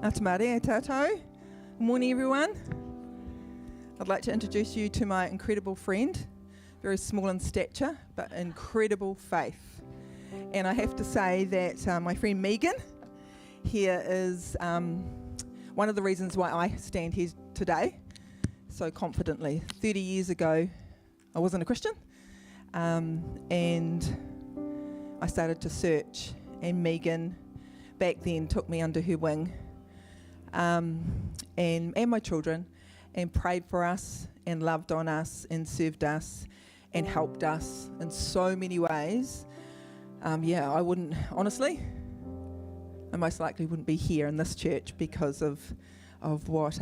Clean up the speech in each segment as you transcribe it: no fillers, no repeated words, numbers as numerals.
Atamare e tātou. Good morning, everyone. I'd like to introduce you to my incredible friend, very small in stature, but incredible faith. And I have to say that my friend Meegan here is one of the reasons why I stand here today so confidently. 30 years ago, I wasn't a Christian, and I started to search, and Meegan back then took me under her wing, and my children, and prayed for us and loved on us and served us and helped us in so many ways. I wouldn't, honestly, I most likely wouldn't be here in this church because of what,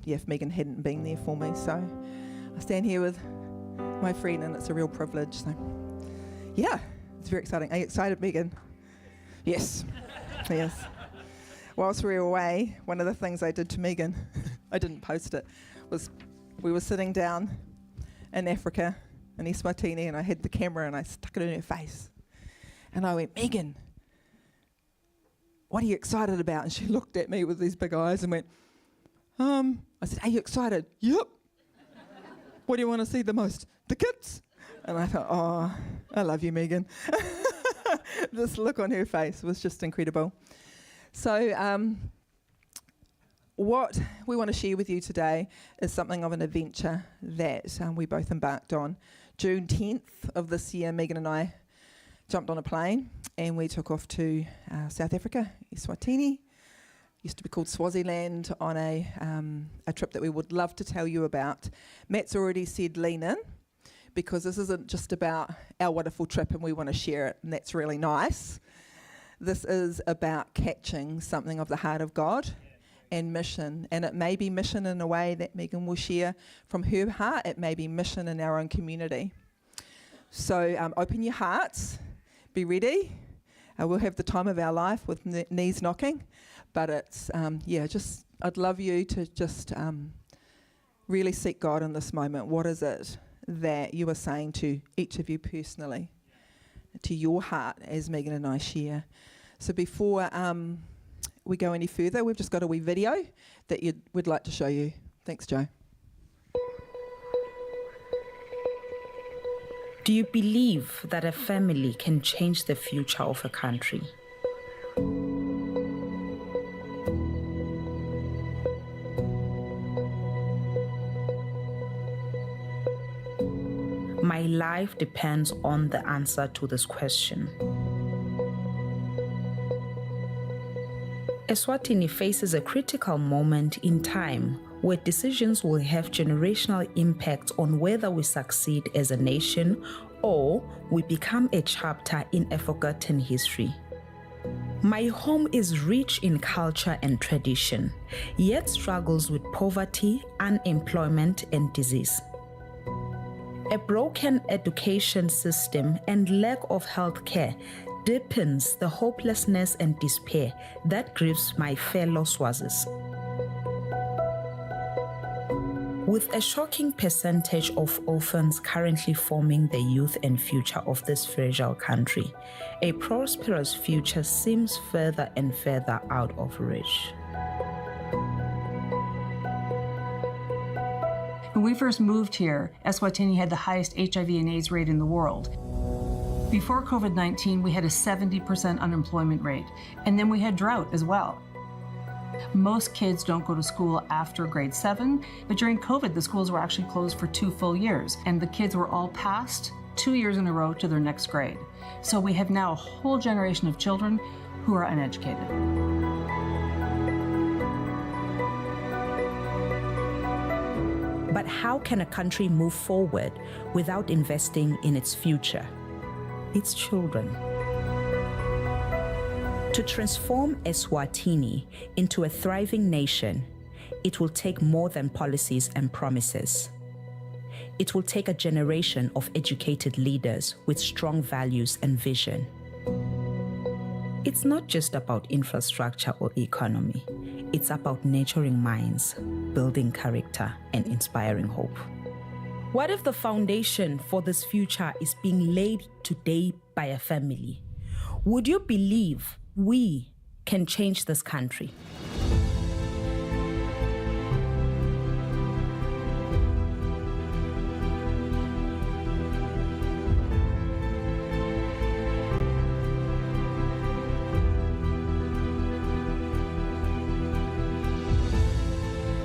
if Meegan hadn't been there for me. So I stand here with my friend, and it's a real privilege. So yeah, it's very exciting. Are you excited, Meegan? Yes. Yes. Whilst we were away, one of the things I did to Meegan, I didn't post it, was we were sitting down in Africa, in Eswatini, and I had the camera and I stuck it in her face. And I went, Meegan, what are you excited about? And she looked at me with these big eyes and went, I said, are you excited? Yep. What do you want to see the most? The kids? And I thought, oh, I love you, Meegan. This look on her face was just incredible. So what we want to share with you today is something of an adventure that we both embarked on. June 10th of this year, Meegan and I jumped on a plane and we took off to South Africa, Eswatini. Used to be called Swaziland, on a trip that we would love to tell you about. Matt's already said lean in, because this isn't just about our wonderful trip and we want to share it, and that's really nice. This is about catching something of the heart of God and mission. And it may be mission in a way that Meegan will share from her heart. It may be mission in our own community. So open your hearts, be ready. We'll have the time of our life with knees knocking. But it's, I'd love you to just really seek God in this moment. What is it that you are saying to each of you personally, to your heart, as Meegan and I share? So before we go any further, we've just got a wee video that we'd like to show you. Thanks, Joe. Do you believe that a family can change the future of a country? My life depends on the answer to this question. Eswatini faces a critical moment in time where decisions will have generational impact on whether we succeed as a nation or we become a chapter in a forgotten history. My home is rich in culture and tradition, yet struggles with poverty, unemployment, and disease. A broken education system and lack of health care deepens the hopelessness and despair that grieves my fellow Swazis. With a shocking percentage of orphans currently forming the youth and future of this fragile country, a prosperous future seems further and further out of reach. When we first moved here, Eswatini had the highest HIV and AIDS rate in the world. Before COVID-19, we had a 70% unemployment rate, and then we had drought as well. Most kids don't go to school after grade 7, but during COVID, the schools were actually closed for 2 full years, and the kids were all passed 2 years in a row to their next grade. So we have now a whole generation of children who are uneducated. But how can a country move forward without investing in its future, its children? To transform Eswatini into a thriving nation, it will take more than policies and promises. It will take a generation of educated leaders with strong values and vision. It's not just about infrastructure or economy. It's about nurturing minds, building character, and inspiring hope. What if the foundation for this future is being laid today by a family? Would you believe we can change this country?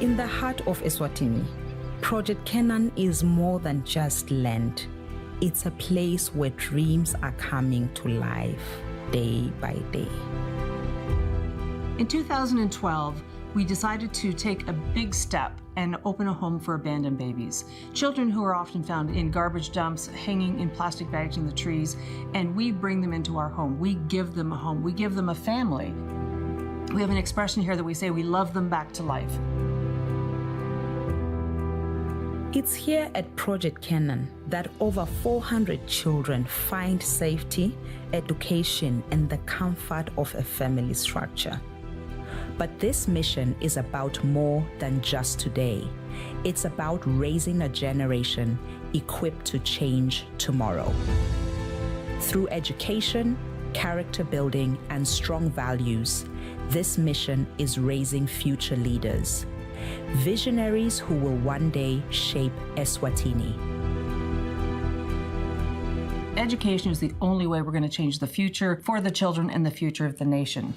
In the heart of Eswatini, Project Canaan is more than just land. It's a place where dreams are coming to life day by day. In 2012, we decided to take a big step and open a home for abandoned babies. Children who are often found in garbage dumps, hanging in plastic bags in the trees, and we bring them into our home. We give them a home. We give them a family. We have an expression here that we say we love them back to life. It's here at Project Canaan that over 400 children find safety, education, and the comfort of a family structure. But this mission is about more than just today. It's about raising a generation equipped to change tomorrow. Through education, character building, and strong values, this mission is raising future leaders, visionaries who will one day shape Eswatini. Education is the only way we're going to change the future for the children and the future of the nation.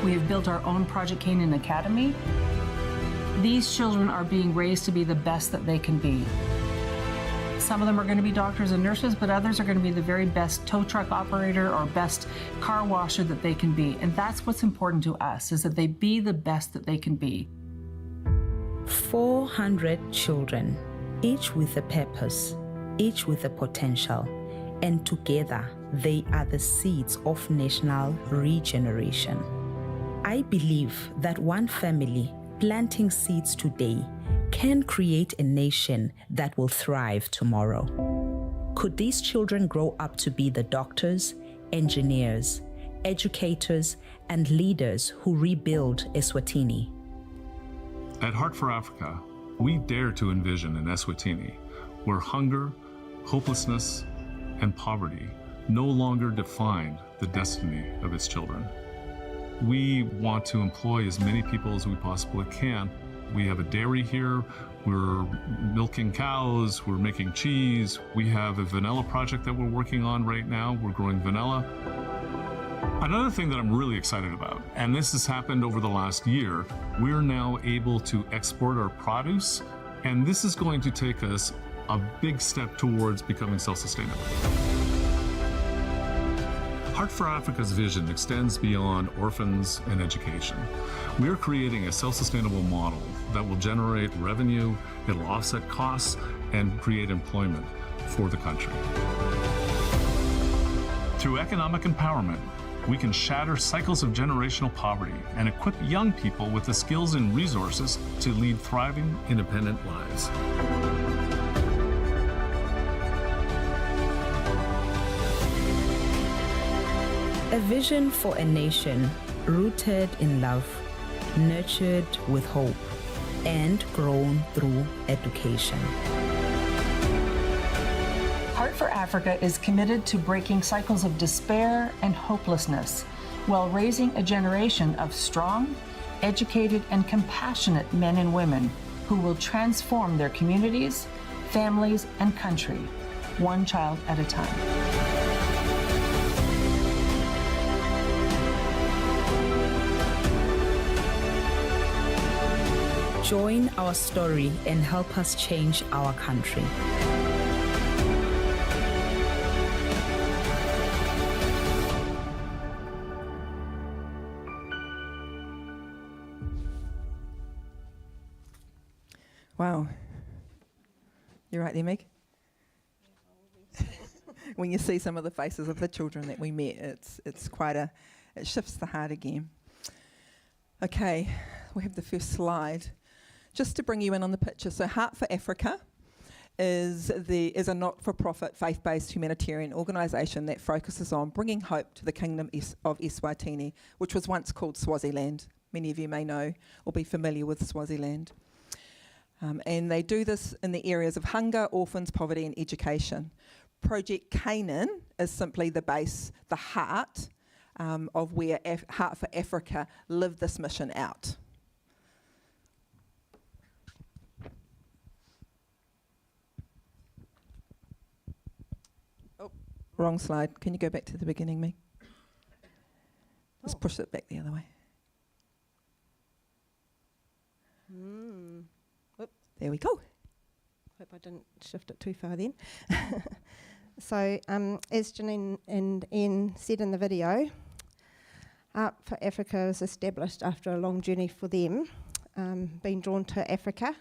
We have built our own Project Canaan Academy. These children are being raised to be the best that they can be. Some of them are going to be doctors and nurses, but others are going to be the very best tow truck operator or best car washer that they can be. And that's what's important to us, is that they be the best that they can be. 400 children, each with a purpose, each with a potential, and together they are the seeds of national regeneration. I believe that one family planting seeds today can create a nation that will thrive tomorrow. Could these children grow up to be the doctors, engineers, educators, and leaders who rebuild Eswatini? At Heart for Africa, we dare to envision an Eswatini where hunger, hopelessness, and poverty no longer define the destiny of its children. We want to employ as many people as we possibly can. We have a dairy here, we're milking cows, we're making cheese. We have a vanilla project that we're working on right now. We're growing vanilla. Another thing that I'm really excited about, and this has happened over the last year, we're now able to export our produce, and this is going to take us a big step towards becoming self-sustainable. Heart for Africa's vision extends beyond orphans and education. We are creating a self-sustainable model that will generate revenue, it'll offset costs, and create employment for the country. Through economic empowerment, we can shatter cycles of generational poverty and equip young people with the skills and resources to lead thriving, independent lives. A vision for a nation rooted in love, nurtured with hope, and grown through education. Heart for Africa is committed to breaking cycles of despair and hopelessness while raising a generation of strong, educated, and compassionate men and women who will transform their communities, families, and country, one child at a time. Join our story and help us change our country. Wow. You right there, Meg? When you see some of the faces of the children that we met, it's quite it shifts the heart again. Okay, we have the first slide. Just to bring you in on the picture, so Heart for Africa is a not-for-profit, faith-based humanitarian organisation that focuses on bringing hope to the Kingdom of Eswatini, which was once called Swaziland. Many of you may know or be familiar with Swaziland. And they do this in the areas of hunger, orphans, poverty, and education. Project Canaan is simply the base, the heart of where Heart for Africa live this mission out. Wrong slide. Can you go back to the beginning, Meg? Just push it back the other way. There we go. Hope I didn't shift it too far then. So, as Janine and Ian said in the video, Art for Africa was established after a long journey for them, being drawn to Africa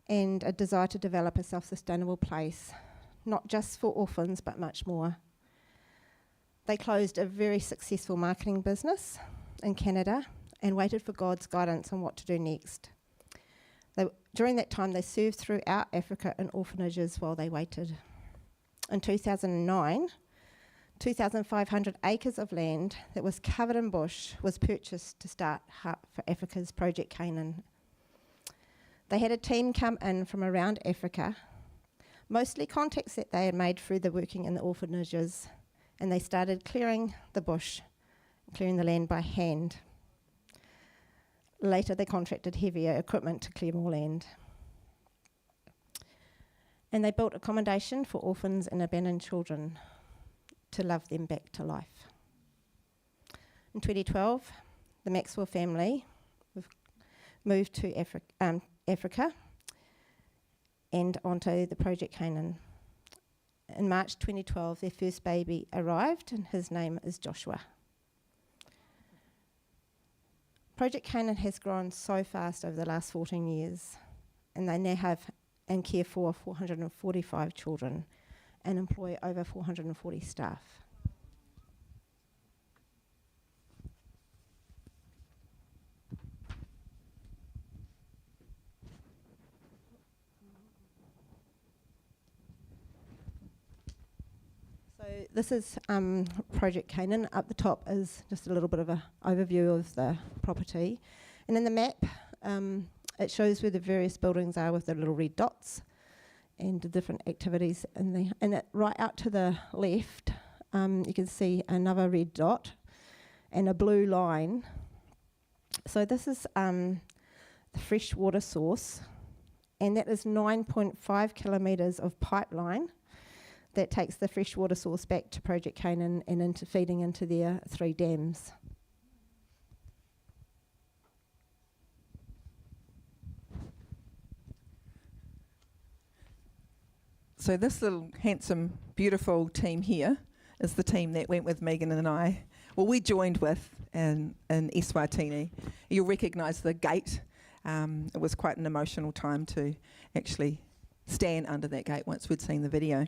and a desire to develop a self-sustainable place, not just for orphans, but much more. They closed a very successful marketing business in Canada and waited for God's guidance on what to do next. During that time, they served throughout Africa in orphanages while they waited. In 2009, 2,500 acres of land that was covered in bush was purchased to start Heart for Africa's Project Canaan. They had a team come in from around Africa, mostly contacts that they had made through the working in the orphanages, and they started clearing the bush, clearing the land by hand. Later, they contracted heavier equipment to clear more land. And they built accommodation for orphans and abandoned children to love them back to life. In 2012, the Maxwell family moved to Africa and onto the Project Canaan. In March 2012, their first baby arrived, and his name is Joshua. Project Canaan has grown so fast over the last 14 years, and they now have and care for 445 children and employ over 440 staff. So this is Project Canaan. Up the top is just a little bit of an overview of the property. And in the map, it shows where the various buildings are with the little red dots and the different activities. And right out to the left, you can see another red dot and a blue line. So this is the fresh water source, and that is 9.5 kilometres of pipeline that takes the fresh water source back to Project Canaan and into feeding into their 3 dams. So this little handsome, beautiful team here is the team that went with Meegan and I. Well, we joined with in Eswatini. You'll recognise the gate. It was quite an emotional time to actually stand under that gate once we'd seen the video.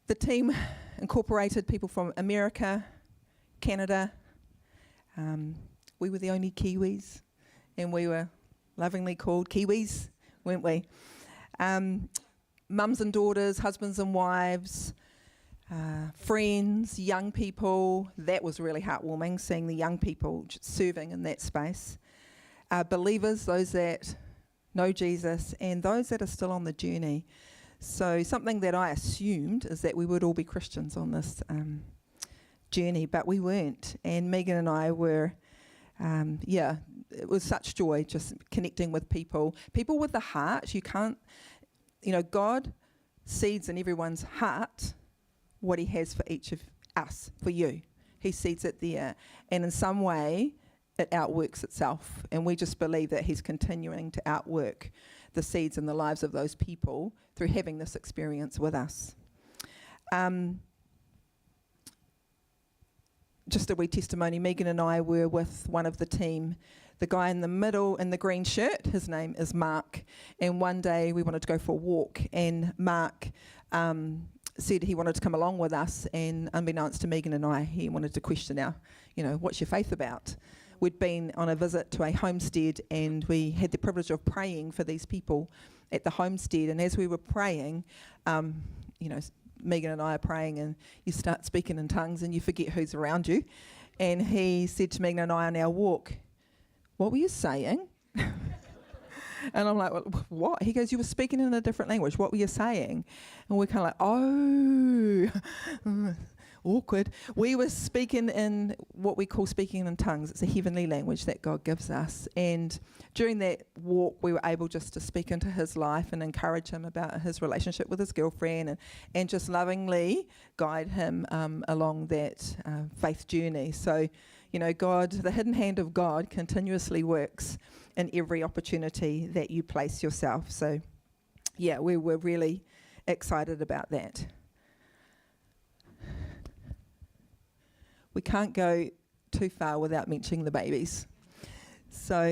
The team incorporated people from America, Canada. We were the only Kiwis, and we were lovingly called Kiwis, weren't we? Mums and daughters, husbands and wives, friends, young people. That was really heartwarming, seeing the young people serving in that space. Believers, those that know Jesus, and those that are still on the journey. So something that I assumed is that we would all be Christians on this journey, but we weren't. And Meegan and I were, it was such joy just connecting with people with the heart. You can't, God seeds in everyone's heart what he has for each of us, for you. He seeds it there. And in some way, it outworks itself. And we just believe that he's continuing to outwork the seeds in the lives of those people through having this experience with us. Just a wee testimony, Meegan and I were with one of the team. The guy in the middle in the green shirt, his name is Mark. And one day we wanted to go for a walk, and Mark said he wanted to come along with us, and unbeknownst to Meegan and I, he wanted to question our, what's your faith about? We'd been on a visit to a homestead, and we had the privilege of praying for these people at the homestead. And as we were praying, Meegan and I are praying, and you start speaking in tongues and you forget who's around you. And he said to Meegan and I on our walk, "What were you saying?" And I'm like, "What?" He goes, "You were speaking in a different language. What were you saying?" And we're kind of like, "Oh." Awkward. We were speaking in what we call speaking in tongues. It's a heavenly language that God gives us. And during that walk, we were able just to speak into his life and encourage him about his relationship with his girlfriend, and just lovingly guide him along that faith journey. So, You know, God, the hidden hand of God continuously works in every opportunity that you place yourself. So, yeah, we're really excited about that. We can't go too far without mentioning the babies. So,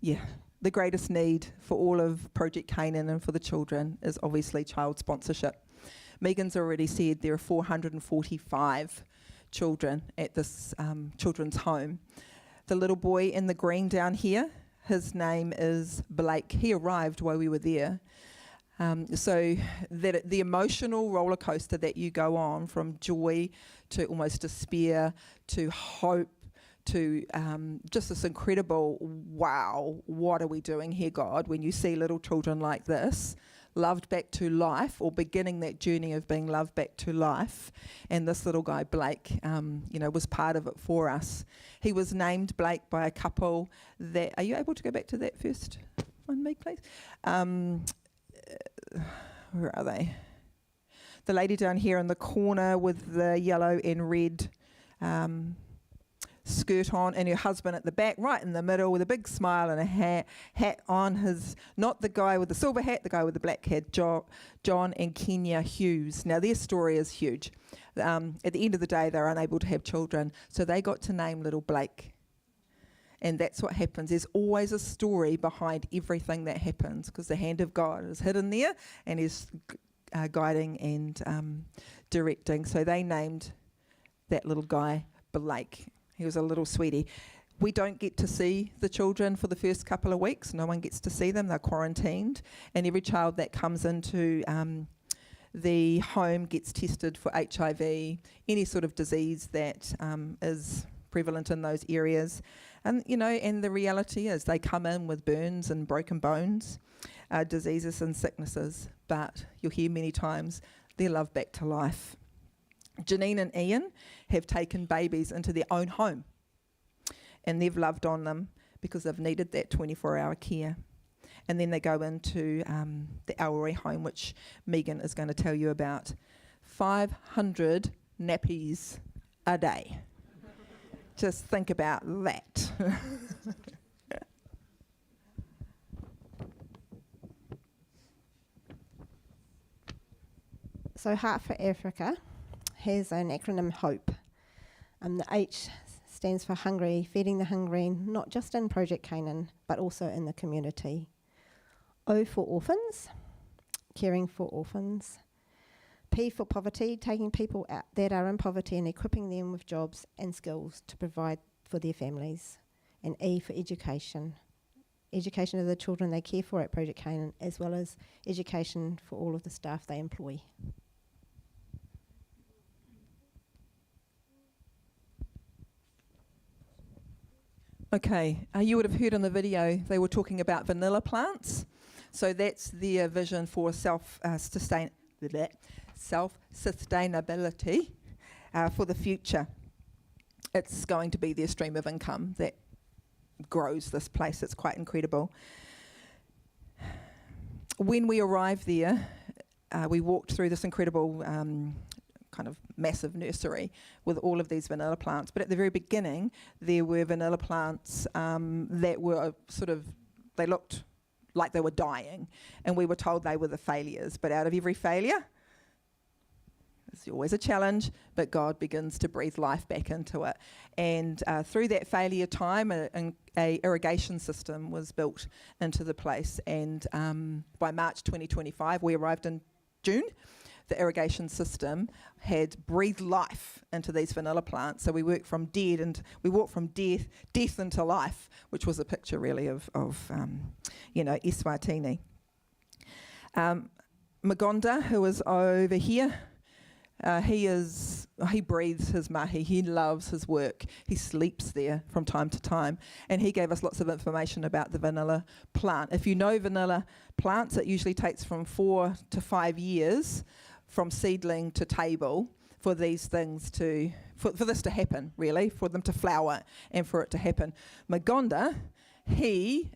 yeah, the greatest need for all of Project Canaan and for the children is obviously child sponsorship. Meegan's already said there are 445 children at this children's home. The little boy in the green down here, his name is Blake. He arrived while we were there. So that the emotional roller coaster that you go on, from joy to almost despair to hope to just this incredible, wow, what are we doing here, God, when you see little children like this loved back to life, or beginning that journey of being loved back to life. And this little guy, Blake, was part of it for us. He was named Blake by a couple that, are you able to go back to that first one, Meg, please? Where are they? The lady down here in the corner with the yellow and red skirt on, and her husband at the back, right in the middle, with a big smile and a hat on. His, not the guy with the silver hat, the guy with the black hat, John and Kenya Hughes. Now their story is huge. At the end of the day, they're unable to have children, so they got to name little Blake. And that's what happens. There's always a story behind everything that happens, because the hand of God is hidden there and is guiding and directing. So they named that little guy Blake. He was a little sweetie. We don't get to see the children for the first couple of weeks. No one gets to see them. They're quarantined. And every child that comes into the home gets tested for HIV, any sort of disease that is prevalent in those areas. And, and the reality is they come in with burns and broken bones, diseases and sicknesses. But you'll hear many times they're loved back to life. Janine and Ian have taken babies into their own home, and they've loved on them because they've needed that 24-hour care. And then they go into the Aori home, which Meegan is going to tell you about. 500 nappies a day. Just think about that. So Heart for Africa has an acronym HOPE. The H stands for hungry, feeding the hungry, not just in Project Canaan, but also in the community. O for orphans, caring for orphans. P for poverty, taking people out that are in poverty and equipping them with jobs and skills to provide for their families. And E for education. Education of the children they care for at Project Canaan, as well as education for all of the staff they employ. Okay, you would have heard in the video they were talking about vanilla plants. So that's their vision for self-sustainability for the future. It's going to be their stream of income that grows this place. It's quite incredible. When we arrived there, we walked through this incredible kind of massive nursery with all of these vanilla plants. But at the very beginning, there were vanilla plants that were they looked like they were dying. And we were told they were the failures. But out of every failure, there's always a challenge, but God begins to breathe life back into it. And through that failure time, a irrigation system was built into the place. And by March 2025, we arrived in June. The irrigation system had breathed life into these vanilla plants. So we walked from death into life, which was a picture really of Eswatini. Magonda, who is over here, he breathes his mahi. He loves his work. He sleeps there from time to time. And he gave us lots of information about the vanilla plant. If you know vanilla plants, it usually takes from 4 to 5 years from seedling to table for these things for this to happen, really, for them to flower and for it to happen. Magonda, he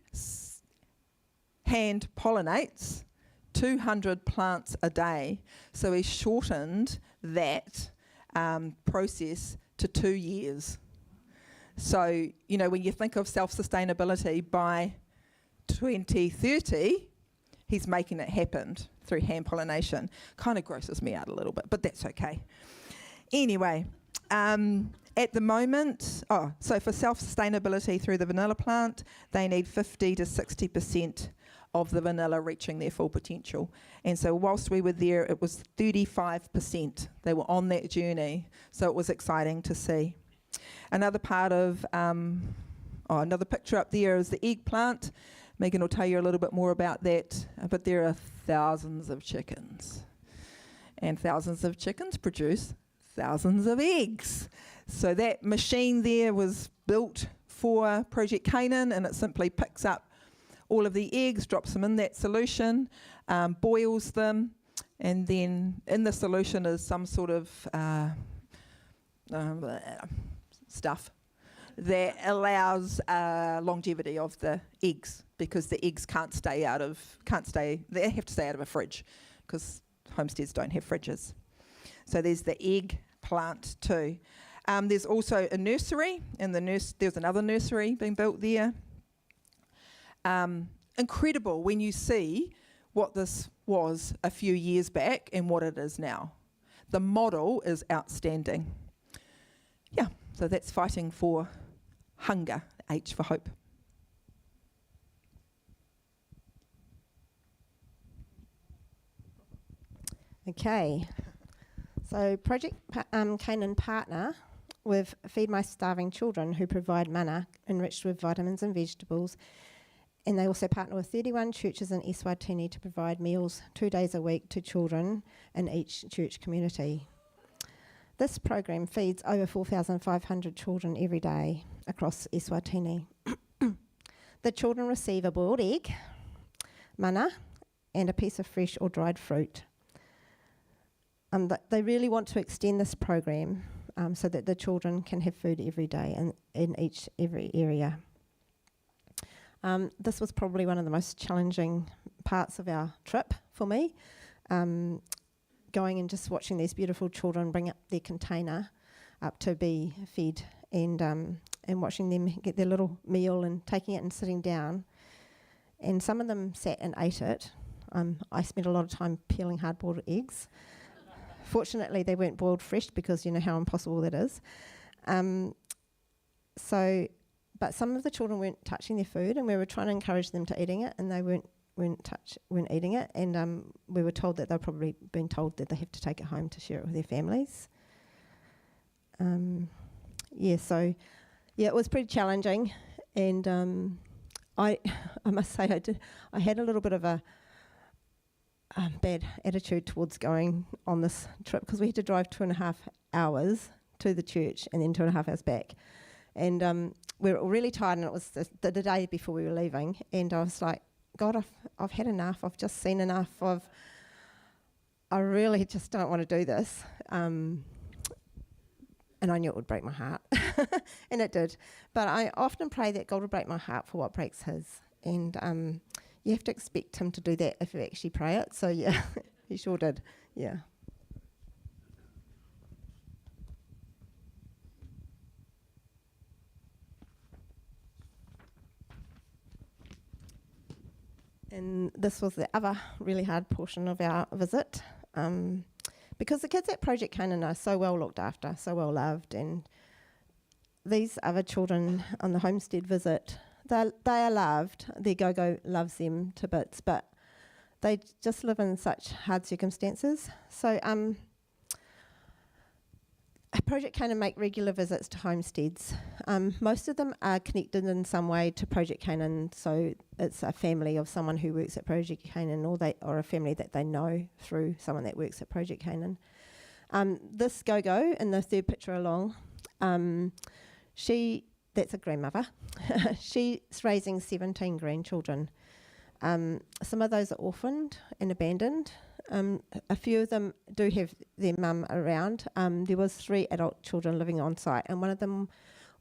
hand pollinates 200 plants a day. So he shortened that process to 2 years. So, you know, when you think of self-sustainability by 2030, he's making it happen through hand pollination. Kind of grosses me out a little bit, but that's okay. Anyway, at the moment, so for self-sustainability through the vanilla plant, they need 50 to 60% of the vanilla reaching their full potential. And so whilst we were there, it was 35%. They were on that journey, so it was exciting to see. Another part of, another picture up there is the eggplant. Meegan will tell you a little bit more about that, but there are thousands of chickens. And thousands of chickens produce thousands of eggs. So that machine there was built for Project Canaan, and it simply picks up all of the eggs, drops them in that solution, boils them, and then in the solution is some sort of stuff that allows longevity of the eggs, because the eggs they have to stay out of a fridge, because homesteads don't have fridges. So there's the egg plant too. There's also a nursery, and there's another nursery being built there. Incredible when you see what this was a few years back and what it is now. The model is outstanding. Yeah, so that's fighting for hunger, H for hope. Okay, so Project Canaan partner with Feed My Starving Children, who provide mana enriched with vitamins and vegetables, and they also partner with 31 churches in Eswatini to provide meals 2 days a week to children in each church community. This program feeds over 4,500 children every day across Eswatini. The children receive a boiled egg, mana, and a piece of fresh or dried fruit. They really want to extend this program so that the children can have food every day in every area. This was probably one of the most challenging parts of our trip for me, going and just watching these beautiful children bring up their container up to be fed, and watching them get their little meal and taking it and sitting down. And some of them sat and ate it. I spent a lot of time peeling hard-boiled eggs. Fortunately, they weren't boiled fresh, because you know how impossible that is. But some of the children weren't touching their food, and we were trying to encourage them to eating it, and they weren't eating it. And we were told that they've probably been told that they have to take it home to share it with their families. It was pretty challenging, and I must say I had a little bit of a bad attitude towards going on this trip, because we had to drive 2.5 hours to the church and then 2.5 hours back. And we were really tired, and it was the day before we were leaving, and I was like, God, I've had enough. I've just seen enough. I really just don't want to do this. And I knew it would break my heart, and it did. But I often pray that God will break my heart for what breaks his. And you have to expect him to do that if you actually pray it. So yeah, he sure did. Yeah. And this was the other really hard portion of our visit, because the kids at Project Canaan are so well looked after, so well loved, and these other children on the homestead visit, they are loved. Their go-go loves them to bits, but they just live in such hard circumstances. So Project Canaan make regular visits to homesteads. Most of them are connected in some way to Project Canaan, so it's a family of someone who works at Project Canaan, or a family that they know through someone that works at Project Canaan. This go-go in the third picture along, that's a grandmother. She's raising 17 grandchildren. Some of those are orphaned and abandoned. A few of them do have their mum around. There was 3 adult children living on site, and one of them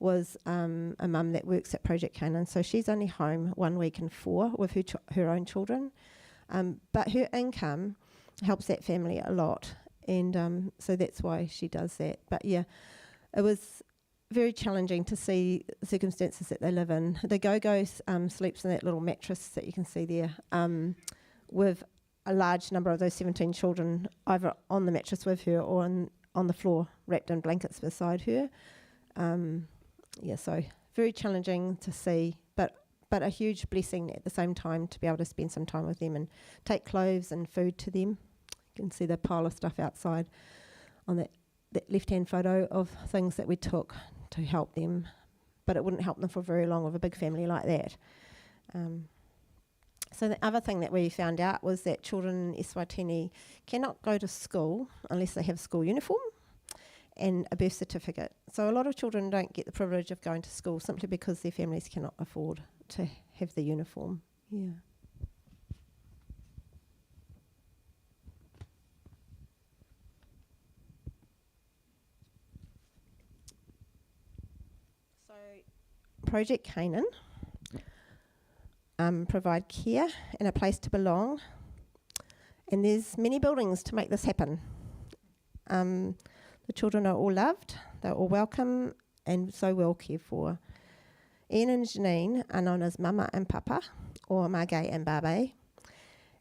was a mum that works at Project Canaan, so she's only home 1 week in 4 with her own children. But her income helps that family a lot, and so that's why she does that. But yeah, it was very challenging to see the circumstances that they live in. The go-go sleeps in that little mattress that you can see there, with a large number of those 17 children either on the mattress with her or on the floor, wrapped in blankets beside her. So very challenging to see, but a huge blessing at the same time to be able to spend some time with them and take clothes and food to them. You can see the pile of stuff outside on that left-hand photo of things that we took to help them, but it wouldn't help them for very long with a big family like that. So the other thing that we found out was that children in Eswatini cannot go to school unless they have school uniform and a birth certificate. So a lot of children don't get the privilege of going to school simply because their families cannot afford to have the uniform. Yeah. So Project Canaan provide care and a place to belong, and there's many buildings to make this happen. The children are all loved, they're all welcome and so well cared for. Ian and Janine are known as Mama and Papa, or Mage and Babe,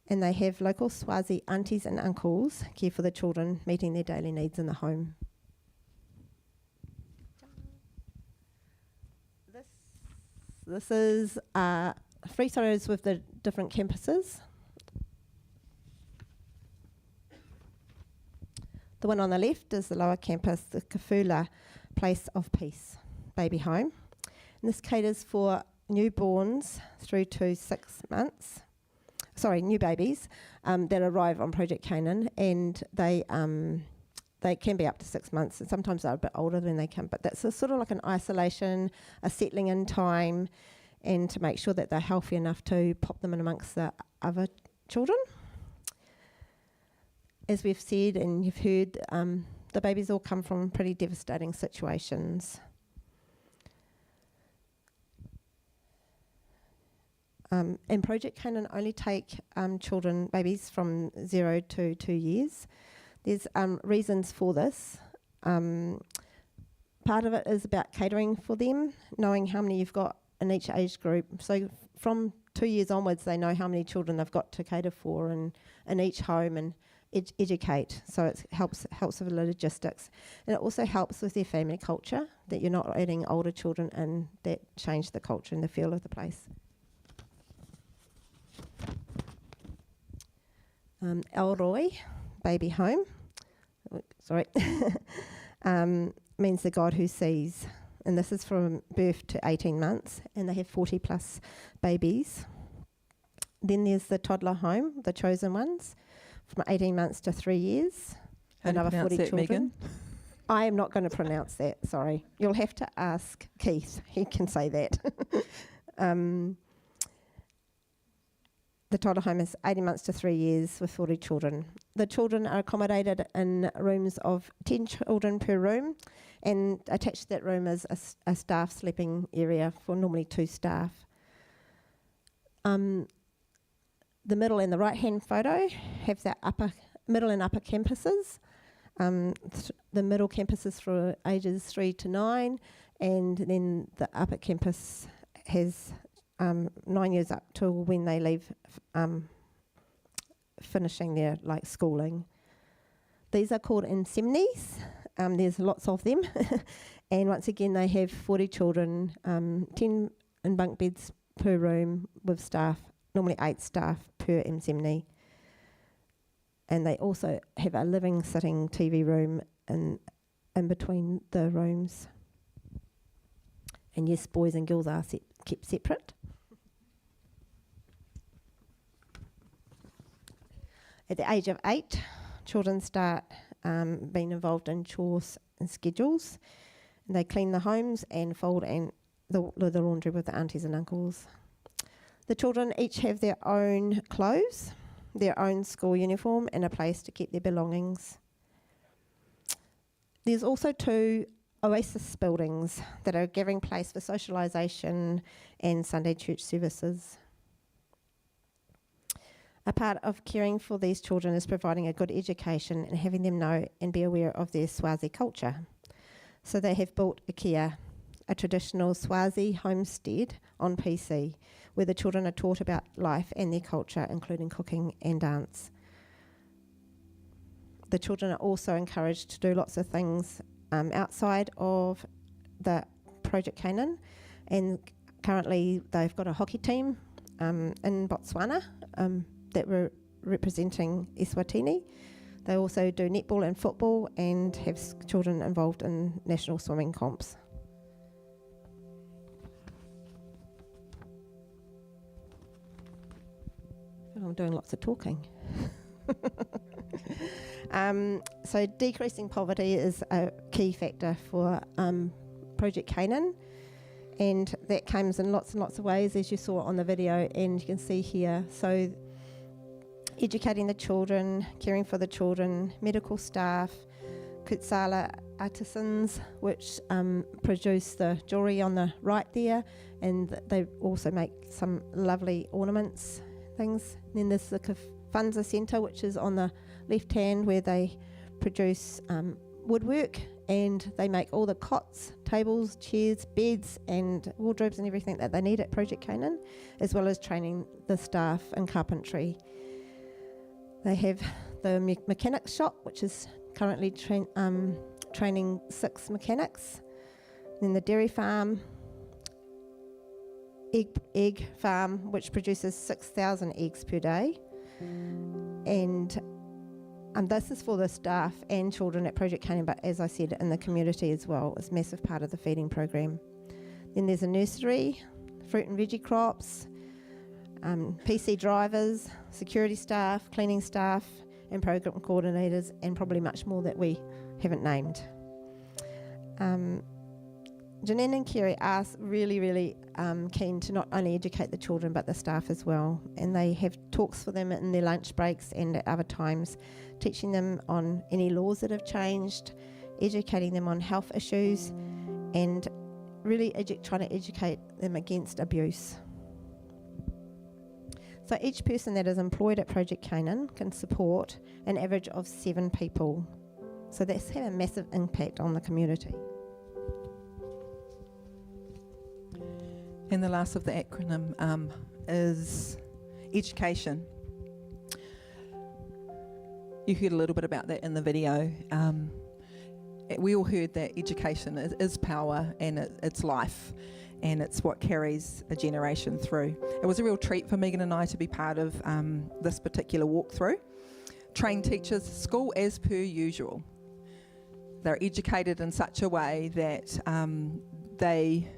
and they have local Swazi aunties and uncles care for the children, meeting their daily needs in the home. This is 3 photos with the different campuses. The one on the left is the lower campus, the Kafula Place of Peace baby home. And this caters for newborns through to 6 months. New babies that arrive on Project Canaan, and they can be up to 6 months, and sometimes they're a bit older than they can, but that's sort of like an isolation, a settling in time, and to make sure that they're healthy enough to pop them in amongst the other children. As we've said and you've heard, the babies all come from pretty devastating situations. And Project Canaan only take babies from 0 to 2 years. There's reasons for this. Part of it is about catering for them, knowing how many you've got in each age group. So from 2 years onwards, they know how many children they've got to cater for in each home and educate. So it helps with the logistics. And it also helps with their family culture, that you're not adding older children in that change the culture and the feel of the place. Elroy baby home, means the God who sees, and this is from birth to 18 months, and they have 40 plus babies. Then there's the toddler home, the chosen ones, from 18 months to 3 years. How do you another pronounce 40 that, children. Meegan? I am not going to pronounce that, sorry. You'll have to ask Keith, he can say that. The toddler home is 18 months to 3 years with 40 children. The children are accommodated in rooms of 10 children per room, and attached to that room is a staff sleeping area for normally 2 staff. The middle and the right-hand photo have the middle and upper campuses. The middle campus is for ages 3 to 9, and then the upper campus has 9 years up till when they leave, finishing their schooling. These are called insemnies. There's lots of them, and once again they have 40 children, 10 in bunk beds per room with staff, normally 8 staff per insemni. And they also have a living, sitting TV room in between the rooms. And yes, boys and girls are kept separate. At the age of 8, children start being involved in chores and schedules. And they clean the homes and fold and the laundry with the aunties and uncles. The children each have their own clothes, their own school uniform, and a place to keep their belongings. There's also 2 oasis buildings that are a giving place for socialisation and Sunday church services. A part of caring for these children is providing a good education and having them know and be aware of their Swazi culture. So they have built IKEA, a traditional Swazi homestead on PC, where the children are taught about life and their culture, including cooking and dance. The children are also encouraged to do lots of things outside of the Project Canaan, and currently they've got a hockey team in Botswana that were representing Eswatini. They also do netball and football and have children involved in national swimming comps. I'm doing lots of talking. So decreasing poverty is a key factor for Project Canaan, and that comes in lots and lots of ways, as you saw on the video and you can see here. So educating the children, caring for the children, medical staff, kutsala artisans, which produce the jewellery on the right there, and they also make some lovely ornaments, things. And then there's the Kafunza Centre, which is on the left hand, where they produce woodwork, and they make all the cots, tables, chairs, beds and wardrobes and everything that they need at Project Canaan, as well as training the staff in carpentry. They have the mechanics shop, which is currently training 6 mechanics. Then the dairy farm, egg farm, which produces 6,000 eggs per day. And this is for the staff and children at Project Canaan, but as I said, in the community as well. It's a massive part of the feeding program. Then there's a nursery, fruit and veggie crops, PC drivers, security staff, cleaning staff, and program coordinators, and probably much more that we haven't named. Janine and Kerry are really keen to not only educate the children but the staff as well, and they have talks for them in their lunch breaks and at other times, teaching them on any laws that have changed, educating them on health issues, and really trying to educate them against abuse. So each person that is employed at Project Canaan can support an average of 7 people. So that's had a massive impact on the community. And the last of the acronym is education. You heard a little bit about that in the video. We all heard that education is power, and it's life, and it's what carries a generation through. It was a real treat for Meegan and I to be part of this particular walkthrough. Trained teachers, school as per usual. They're educated in such a way that they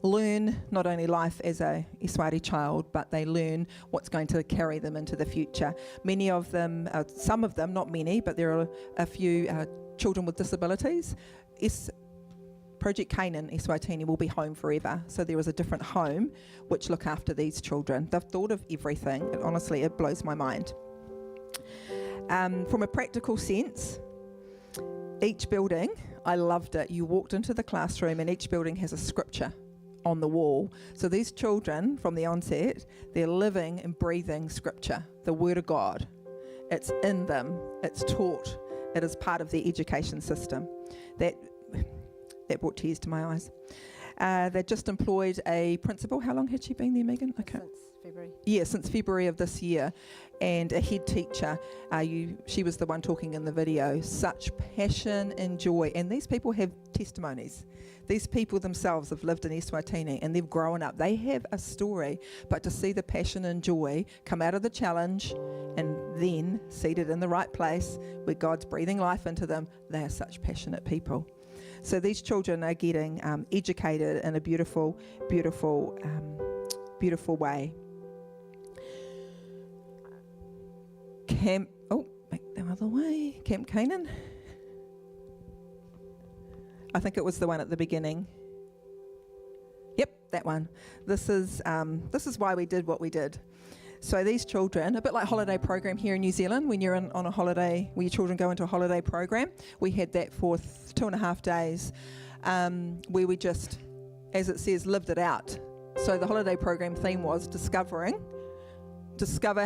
learn not only life as a Iswati child, but they learn what's going to carry them into the future. Many of them, some of them, not many, but there are a few children with disabilities. Project Canaan, Eswatini, will be home forever. So there is a different home which look after these children. They've thought of everything. Honestly, it blows my mind. From a practical sense, each building, I loved it. You walked into the classroom and each building has a scripture on the wall. So these children, from the onset, they're living and breathing scripture, the Word of God. It's in them. It's taught. It is part of the education system. That brought tears to my eyes. They just employed a principal. How long had she been there, Meegan? Okay. Since February. Yeah, since February of this year. And a head teacher. She was the one talking in the video. Such passion and joy. And these people have testimonies. These people themselves have lived in Eswatini and they've grown up. They have a story. But to see the passion and joy come out of the challenge and then seated in the right place where God's breathing life into them, they are such passionate people. So these children are getting educated in a beautiful, beautiful, beautiful way. Make the other way. Camp Canaan. I think it was the one at the beginning. Yep, that one. This is why we did what we did. So these children, a bit like holiday program here in New Zealand, when you're on a holiday, when your children go into a holiday program, we had that for 2.5 days, where we just, as it says, lived it out. So the holiday program theme was discover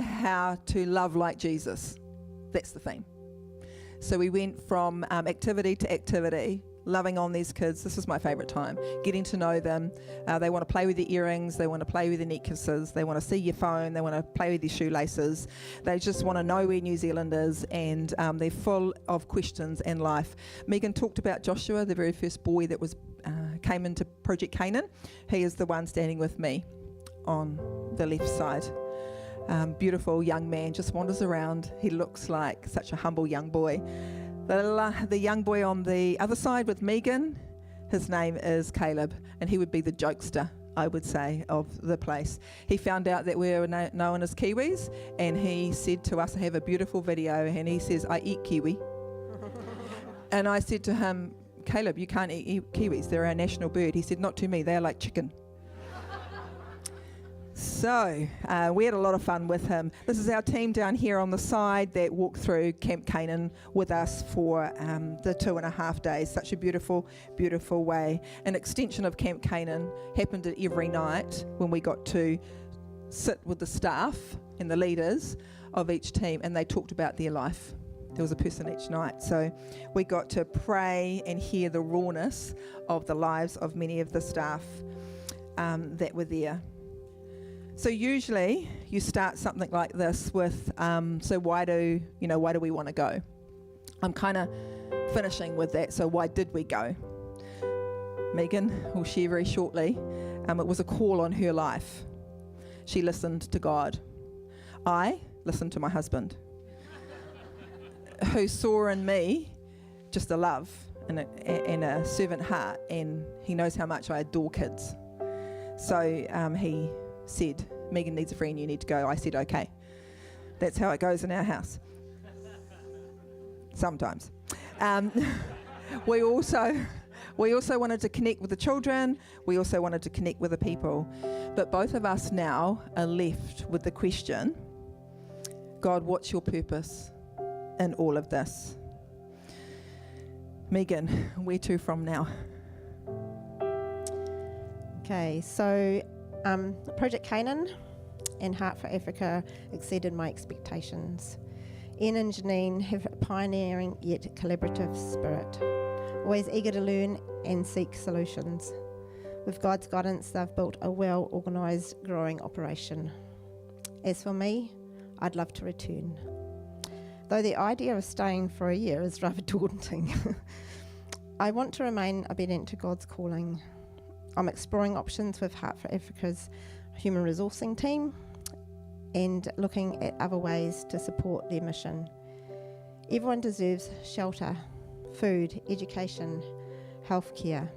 how to love like Jesus. That's the theme. So we went from activity to activity, loving on these kids. This was my favourite time, getting to know them. They want to play with their earrings, they want to play with their necklaces, they want to see your phone, they want to play with your shoelaces. They just want to know where New Zealand is, and they're full of questions in life. Meegan talked about Joshua, the very first boy that was came into Project Canaan. He is the one standing with me on the left side. Beautiful young man, just wanders around. He looks like such a humble young boy. The young boy on the other side with Meegan, his name is Caleb, and he would be the jokester, I would say, of the place. He found out that we were known as Kiwis, and he said to us, I have a beautiful video, and he says, I eat kiwi. And I said to him, Caleb, you can't eat kiwis, they're our national bird. He said, not to me, they're like chicken. So we had a lot of fun with him. This is our team down here on the side that walked through Camp Canaan with us for the 2.5 days. Such a beautiful, beautiful way. An extension of Camp Canaan happened every night when we got to sit with the staff and the leaders of each team, and they talked about their life. There was a person each night. So we got to pray and hear the rawness of the lives of many of the staff that were there. So usually you start something like this with, so why do we want to go? I'm kind of finishing with that. So why did we go? Meegan will share very shortly. It was a call on her life. She listened to God. I listened to my husband, who saw in me just a love and a servant heart, and he knows how much I adore kids. So he said, Meegan needs a friend, you need to go. I said, okay. That's how it goes in our house. Sometimes. We also wanted to connect with the children. We also wanted to connect with the people. But both of us now are left with the question, God, what's your purpose in all of this? Meegan, where to from now? Okay, so Project Canaan and Heart for Africa exceeded my expectations. Ian and Janine have a pioneering yet collaborative spirit, always eager to learn and seek solutions. With God's guidance, they've built a well-organised, growing operation. As for me, I'd love to return. Though the idea of staying for a year is rather daunting, I want to remain obedient to God's calling. I'm exploring options with Heart for Africa's human resourcing team and looking at other ways to support their mission. Everyone deserves shelter, food, education, healthcare,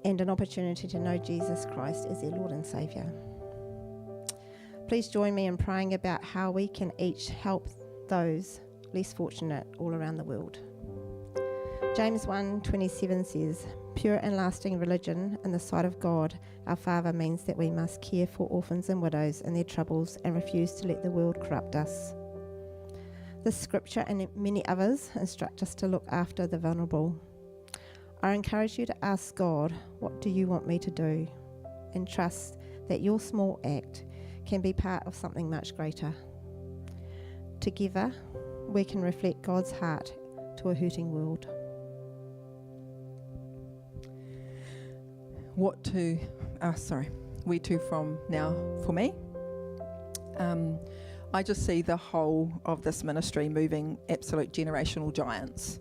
and an opportunity to know Jesus Christ as their Lord and Saviour. Please join me in praying about how we can each help those less fortunate all around the world. James 1:27 says, pure and lasting religion in the sight of God, our Father, means that we must care for orphans and widows in their troubles and refuse to let the world corrupt us. This scripture and many others instruct us to look after the vulnerable. I encourage you to ask God, what do you want me to do? And trust that your small act can be part of something much greater. Together, we can reflect God's heart to a hurting world. Where to from now for me? I just see the whole of this ministry moving absolute generational giants,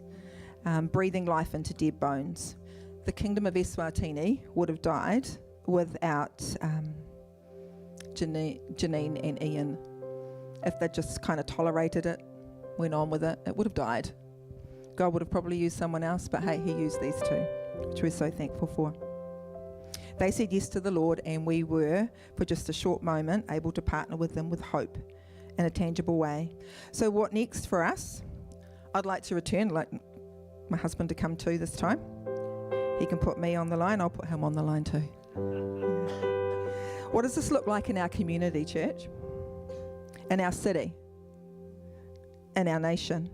breathing life into dead bones. The kingdom of Eswatini would have died without Janine and Ian. If they just kind of tolerated it, went on with it, it would have died. God would have probably used someone else, but hey, he used these two, which we're so thankful for. They said yes to the Lord, and we were, for just a short moment, able to partner with them with hope in a tangible way. So what next for us? I'd like to return, like my husband to come too this time. He can put me on the line, I'll put him on the line too. What does this look like in our community, church? In our city? In our nation?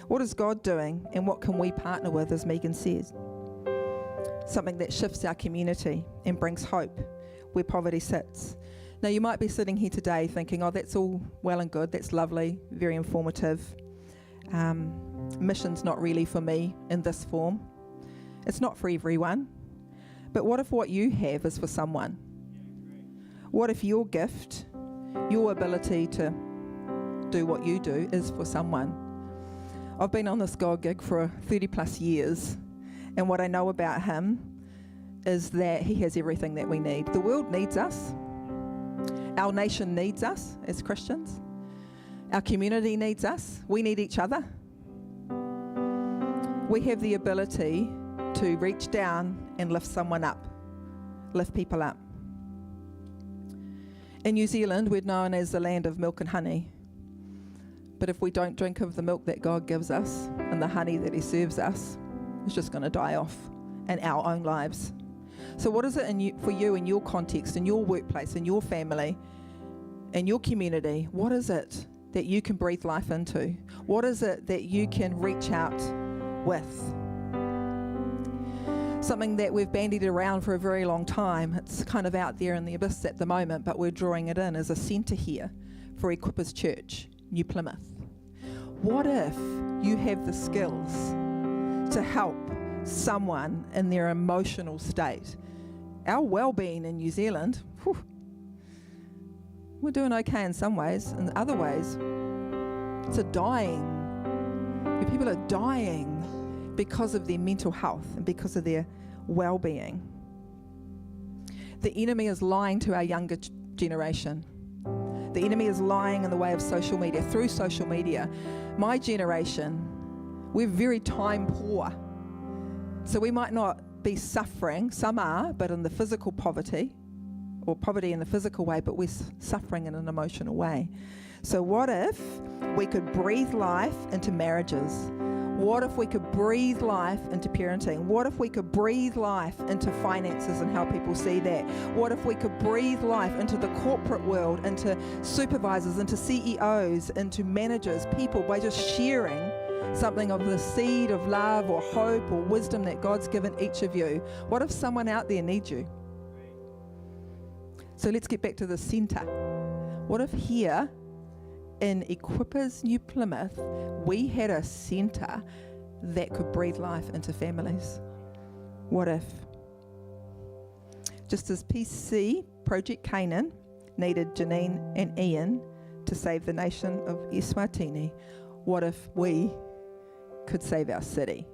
What is God doing, and what can we partner with, as Meegan says? Something that shifts our community and brings hope where poverty sits. Now, you might be sitting here today thinking, oh, that's all well and good, that's lovely, very informative. mission's not really for me in this form. It's not for everyone. But what if what you have is for someone? What if your gift, your ability to do what you do is for someone? I've been on this God gig for 30 plus years, and what I know about him is that he has everything that we need. The world needs us. Our nation needs us as Christians. Our community needs us. We need each other. We have the ability to reach down and lift someone up, lift people up. In New Zealand, we're known as the land of milk and honey. But if we don't drink of the milk that God gives us and the honey that he serves us, it's just going to die off in our own lives. So what is it for you in your context, in your workplace, in your family, in your community? What is it that you can breathe life into? What is it that you can reach out with? Something that we've bandied around for a very long time. It's kind of out there in the abyss at the moment, but we're drawing it in as a centre here for Equippers Church, New Plymouth. What if you have the skills to help someone in their emotional state? Our well-being in New Zealand, we're doing okay in some ways. In other ways, it's a dying. People are dying because of their mental health and because of their well-being. The enemy is lying to our younger generation. The enemy is lying in the way of social media, through social media. My generation, we're very time poor. So we might not be suffering, some are, but in the physical poverty, or poverty in the physical way, but we're suffering in an emotional way. So what if we could breathe life into marriages? What if we could breathe life into parenting? What if we could breathe life into finances and how people see that? What if we could breathe life into the corporate world, into supervisors, into CEOs, into managers, people, by just sharing something of the seed of love or hope or wisdom that God's given each of you? What if someone out there needs you? So let's get back to the centre. What if here in Equippers New Plymouth, we had a centre that could breathe life into families? What if? Just as PC, Project Canaan, needed Janine and Ian to save the nation of Eswatini, what if we could save our city?